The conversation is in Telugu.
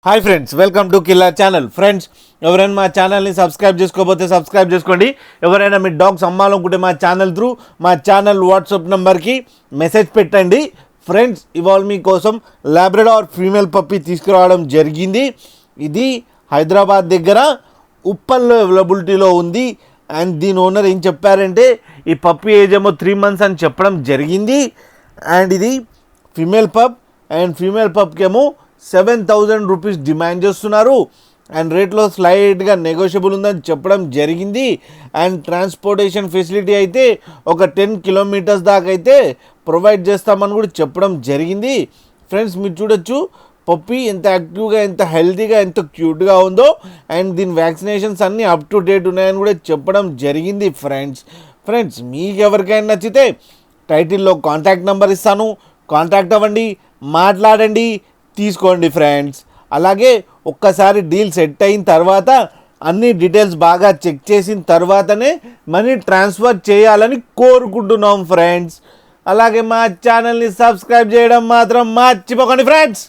Hi friends, welcome to killer channel. Friends, ఎవరైనా మా ఛానల్ని సబ్స్క్రైబ్ చేసుకోకపోతే సబ్స్క్రైబ్ చేసుకోండి. ఎవరైనా మీ డాగ్స్ అమ్మాలనుకుంటే మా ఛానల్ త్రూ మా ఛానల్ వాట్సాప్ నెంబర్కి మెసేజ్ పెట్టండి. ఫ్రెండ్స్, ఇవాళ మీకోసం లాబ్రడార్ ఫీమేల్ పప్పీ తీసుకురావడం జరిగింది. ఇది హైదరాబాద్ దగ్గర ఉప్పల్లో అవైలబిలిటీలో ఉంది. అండ్ దీని ఓనర్ ఏం చెప్పారంటే ఈ పప్పీ ఏజ్ ఏమో 3 months అని చెప్పడం జరిగింది. అండ్ ఇది ఫీమేల్ పప్, అండ్ ఫీమేల్ పప్కి ఏమో 7,000 రూపీస్ డిమాండ్ చేస్తున్నారు. అండ్ రేట్లో స్లైడ్గా నెగోషియబుల్ ఉందని చెప్పడం జరిగింది. అండ్ ట్రాన్స్పోర్టేషన్ ఫెసిలిటీ అయితే ఒక 10 kilometers దాకా అయితే ప్రొవైడ్ చేస్తామని కూడా చెప్పడం జరిగింది. ఫ్రెండ్స్, మీరు చూడొచ్చు పప్పీ ఎంత యాక్టివ్గా, ఎంత హెల్తీగా, ఎంత క్యూట్గా ఉందో. అండ్ దీని వ్యాక్సినేషన్స్ అన్నీ అప్ టు డేట్ ఉన్నాయని కూడా చెప్పడం జరిగింది. ఫ్రెండ్స్ మీకు ఎవరికైనా నచ్చితే టైటిల్లో కాంటాక్ట్ నెంబర్ ఇస్తాను, కాంటాక్ట్ అవ్వండి, మాట్లాడండి, తీసుకోండి ఫ్రెండ్స్. అలాగే ఒక్కసారి డీల్ సెట్ అయిన తర్వాత అన్ని డీటెయిల్స్ బాగా చెక్ చేసిన తర్వాతనే మనీ ట్రాన్స్ఫర్ చేయాలని కోరుకుంటున్నాం ఫ్రెండ్స్. అలాగే మా ఛానల్ని సబ్స్క్రైబ్ చేయడం మాత్రం మర్చిపోకండి ఫ్రెండ్స్.